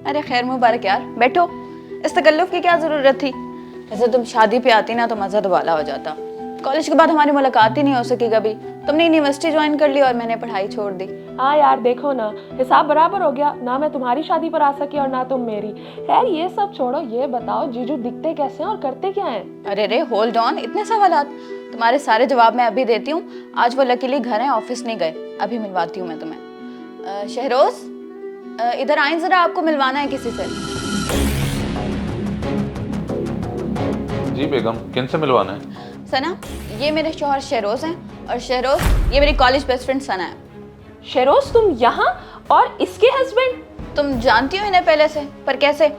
अरे खैर मुबारक यार, बैठो। इस तकल्लुफ की क्या जरूरत थी? वैसे तुम शादी पे आती ना तो मजा दोबाला हो जाता। कॉलेज के बाद हमारी मुलाकात ही नहीं हो सकी कभी। तुमने यूनिवर्सिटी ज्वाइन कर ली और मैंने पढ़ाई छोड़ दी। हाँ यार देखो ना, हिसाब बराबर हो गया ना। मैं तुम्हारी शादी पर आ सकी और ना तुम मेरी। यार ये सब छोड़ो, ये बताओ जीजू दिखते कैसे हैं और करते क्या हैं? अरे रे होल्ड ऑन, इतने सवालात। तुम्हारे सारे जवाब मैं अभी देती हूँ। आज वो लकीली घर है, ऑफिस नहीं गए। अभी मिलवाती हूँ मैं तुम्हें। शहरोज, इधर आए जरा, आपको मिलवाना है किसी से। जी बेगम, किन से मिलवाना है? सना, ये मेरे शौहर शहरोज हैं, और शहरोज ये मेरी कॉलेज बेस्ट फ्रेंड सना है। शेरोज तुम यहाँ, और इसके हस्बैंड? तुम जानती हो इन्हें पहले से, पर कैसे?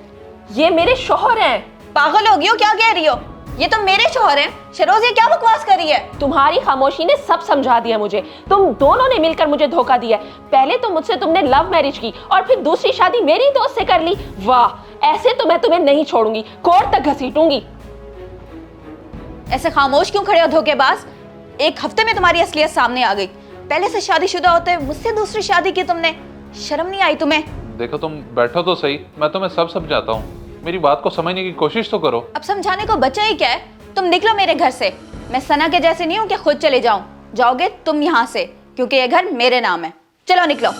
ये मेरे शौहर हैं। पागल हो गई हो, क्या कह रही हो? ये तो मेरे शौहर हैं। शहरोज ये क्या बकवास कर रही है? तुम्हारी खामोशी ने सब समझा दिया मुझे। तुम दोनों ने मिलकर मुझे धोखा दिया। पहले तो मुझसे तुमने लव मैरिज की और फिर दूसरी शादी मेरी दोस्त से कर ली। वाह, ऐसे तो मैं तुम्हें नहीं छोड़ूंगी, कोर्ट तक घसीटूंगी। ऐसे खामोश क्यों खड़े हो धोखेबाज? एक हफ्ते में तुम्हारी असलियत सामने आ गई। पहले से शादीशुदा होते हुए मुझसे दूसरी शादी की तुमने। शर्म नहीं आई तुम्हें? देखो तुम बैठो तो सही, मैं तुम्हें सब समझाता हूँ। मेरी बात को समझने की कोशिश तो करो। अब समझाने को बचा ही क्या है? तुम निकलो मेरे घर से। मैं सना के जैसे नहीं हूँ कि खुद चले जाऊं। जाओगे तुम यहाँ से, क्योंकि ये घर मेरे नाम है। चलो निकलो।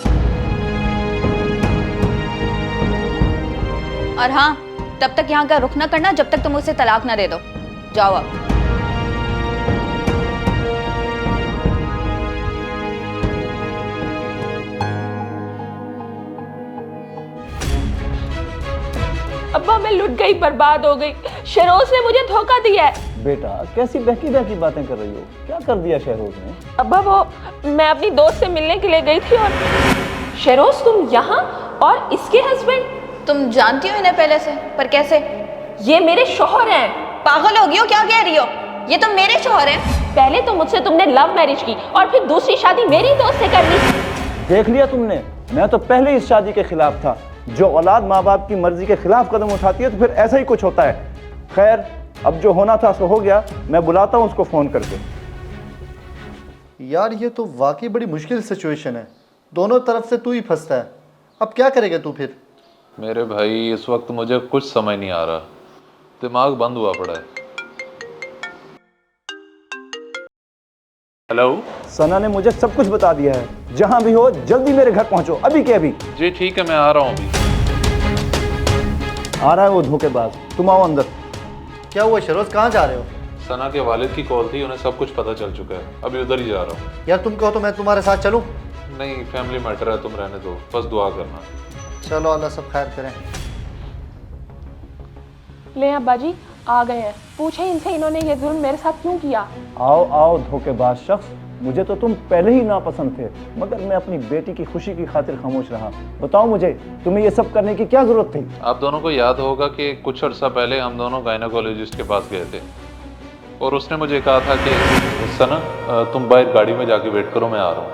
और हाँ, तब तक यहाँ का रुख ना करना जब तक तुम मुझसे तलाक ना दे दो। जाओ अब। अब्बा मैं लुट गई, बर्बाद हो गई। शेरोज ने मुझे धोखा दिया है। बेटा कैसी बहकी बहकी बातें कर रही हो? क्या कर दिया शहरोज ने? अब्बा वो मैं अपनी दोस्त से मिलने के लिए गई थी और शेरोज तुम यहाँ, और इसके हस्बैंड? तुम जानती हो इन्हें पहले से, पर कैसे? ये मेरे शौहर हैं। पागल हो गई हो, क्या कह रही हो? ये तो मेरे शौहर हैं। पहले तो मुझसे तुमने लव मैरिज की और फिर दूसरी शादी मेरी दोस्त से कर ली। देख लिया तुमने, मैं तो पहले इस शादी के खिलाफ था। जो औलाद माँ बाप की मर्जी के खिलाफ कदम उठाती है तो फिर ऐसा ही कुछ होता है। खैर, अब जो होना था सो हो गया। मैं बुलाता हूँ उसको फोन करके। यार ये तो वाकई बड़ी मुश्किल सिचुएशन है। दोनों तरफ से तू ही फंसता है। अब क्या करेगा तू फिर? मेरे भाई इस वक्त मुझे कुछ समझ नहीं आ रहा, दिमाग बंद हुआ पड़ा है। हेलो। सना ने मुझे सब कुछ बता दिया है। जहां भी हो जल्दी मेरे घर पहुंचो, अभी के अभी। जी ठीक है, मैं आ रहा हूँ अभी। आ रहा है वो धोखेबाज। तुम आओ अंदर। क्या हुआ शहरोज, कहाँ जा रहे हो? सना के वालिद की कॉल थी, उन्हें सब कुछ पता चल चुका है। अभी उधर ही जा रहा हूँ। यार तुम कहो तो मैं तुम्हारे साथ चलूं? नहीं, फैमिली मैटर है, तुम रहने दो, बस दुआ करना। चलो, अल्लाह सब खैर करें। ले अब्बा जी आ गए हैं। पूछे इनसे इन्होंने ये जुल्म मेरे साथ क्यों किया। आओ आओ धोखेबाज शख्स, मुझे तो तुम पहले ही नापसंद थे, मगर मैं अपनी बेटी की खुशी की खातिर खामोश रहा। बताओ मुझे, तुम्हें ये सब करने की क्या जरूरत थी? आप दोनों को याद होगा कि कुछ अर्सा पहले हम दोनों गायनोकोलॉजिस्ट के पास गए थे और उसने मुझे कहा था कि सना तुम बाहर गाड़ी में जाके वेट करो, मैं आ रहा हूँ।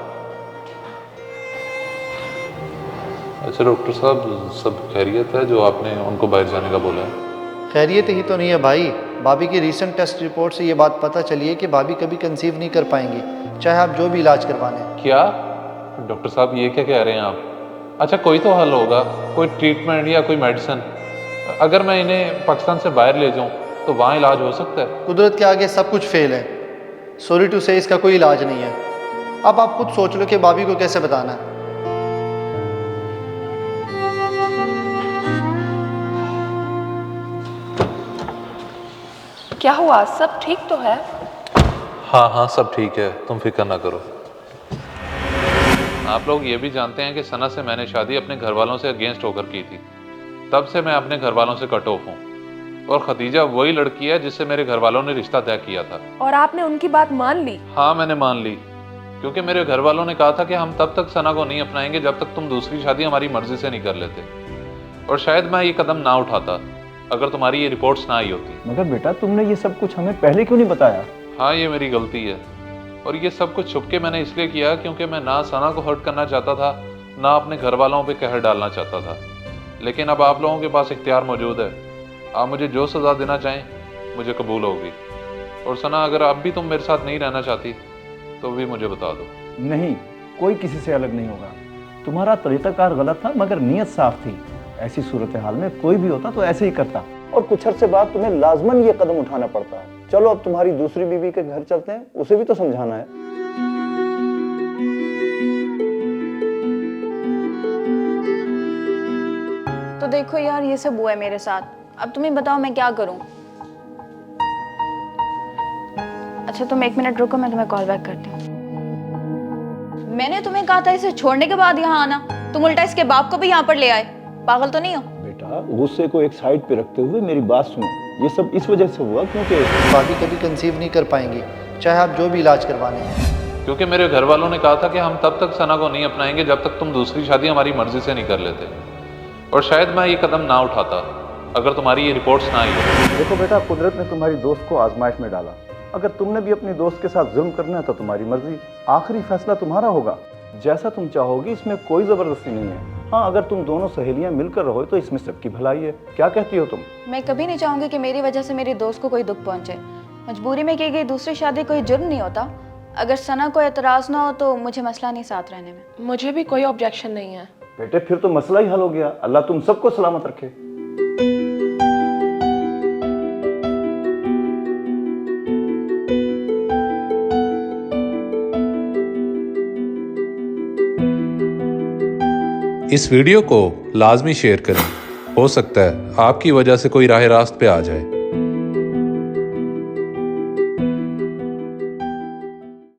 अच्छा डॉक्टर साहब, सब खैरियत है जो आपने उनको बाहर जाने का बोला है? खैरियत ही तो नहीं है भाई। भाभी की रीसेंट टेस्ट रिपोर्ट से ये बात पता चली है कि भाभी कभी कंसीव नहीं कर पाएंगी, चाहे आप जो भी इलाज करवाने। क्या डॉक्टर साहब ये क्या कह रहे हैं आप? अच्छा कोई तो हल होगा, कोई ट्रीटमेंट या कोई मेडिसिन। अगर मैं इन्हें पाकिस्तान से बाहर ले जाऊं तो वहाँ इलाज हो सकता है? कुदरत के आगे सब कुछ फेल है। सॉरी टू से इसका कोई इलाज नहीं है। अब आप खुद सोच लो कि भाभी को कैसे बताना है। क्या हुआ, सब ठीक तो है? हाँ हाँ सब ठीक है, तुम फिक्र ना करो। आप लोग ये भी जानते हैं कि सना से मैंने शादी अपने घर वालों से अगेंस्ट होकर की थी। तब से मैं अपने घर वालों से कट ऑफ हूँ और खदीजा वही लड़की है जिससे मेरे घर वालों ने रिश्ता तय किया था। और आपने उनकी बात मान ली? हाँ मैंने मान ली, क्योंकि मेरे घर वालों ने कहा था कि हम तब तक सना को नहीं अपनाएंगे जब तक तुम दूसरी शादी हमारी मर्जी से नहीं कर लेते। और शायद मैं ये कदम ना उठाता अगर तुम्हारी ये रिपोर्ट्स ना आई होती। मगर बेटा तुमने ये सब कुछ हमें पहले क्यों नहीं बताया? हाँ ये मेरी गलती है, और ये सब कुछ छुप के मैंने इसलिए किया क्योंकि मैं ना सना को हर्ट करना चाहता था, ना अपने घर वालों पे कहर डालना चाहता था। लेकिन अब आप लोगों के पास इख्तियार मौजूद है। आप मुझे जो सज़ा देना चाहें मुझे कबूल होगी। और सना अगर अब भी तुम मेरे साथ नहीं रहना चाहती तो भी मुझे बता दो। नहीं, कोई किसी से अलग नहीं होगा। तुम्हारा तरीक़ाकार गलत था मगर नीयत साफ थी। ऐसी सूरत हाल में कोई भी होता तो ऐसे ही करता, और कुछ अरसे बाद तुम्हें लाजमन ये कदम उठाना पड़ता है। चलो अब तुम्हारी दूसरी बीवी के घर चलते हैं, उसे भी तो समझाना है। तो देखो यार, ये सब हुआ है मेरे साथ, अब तुम्हें बताओ मैं क्या करूं। अच्छा तुम 1 मिनट रुको, मैं तुम्हें कॉल बैक करती हूँ। मैंने तुम्हें कहा था इसे छोड़ने के बाद यहाँ आना, तुम उल्टा इसके बाप को भी यहाँ पर ले आए। पागल तो नहीं हो? बेटा गुस्से को एक साइड पे रखते हुए मेरी बात सुनो, ये सब इस वजह से हुआ क्योंकि भाभी कभी कंसीव नहीं कर पाएंगी, चाहे आप जो भी इलाज करवाने। क्योंकि मेरे घर वालों ने कहा था कि हम तब तक सना को नहीं अपनाएंगे जब तक तुम दूसरी शादी हमारी मर्जी से नहीं कर लेते, और शायद मैं ये कदम ना उठाता अगर तुम्हारी ये रिपोर्ट्स ना आई हो। देखो बेटा, कुदरत ने तुम्हारी दोस्त को आजमाइश में डाला। अगर तुमने भी अपनी दोस्त के साथ जुल्म करना है तो तुम्हारी मर्जी, आखिरी फैसला तुम्हारा होगा। जैसा तुम चाहोगी, इसमें कोई जबरदस्ती नहीं है। हाँ, अगर तुम दोनों सहेलियां मिलकर रहो तो इसमें सबकी भलाई है। क्या कहती हो तुम? मैं कभी नहीं चाहूंगी कि मेरी वजह से मेरी दोस्त को कोई दुख पहुंचे। मजबूरी में की गई दूसरी शादी कोई जुर्म नहीं होता। अगर सना को एतराज ना हो तो मुझे मसला नहीं साथ रहने में। मुझे भी कोई ऑब्जेक्शन नहीं है। बेटे फिर तो मसला ही हल हो गया। अल्लाह तुम सबको सलामत रखे। इस वीडियो को लाजमी शेयर करें, हो सकता है आपकी वजह से कोई राह रास्त पे आ जाए।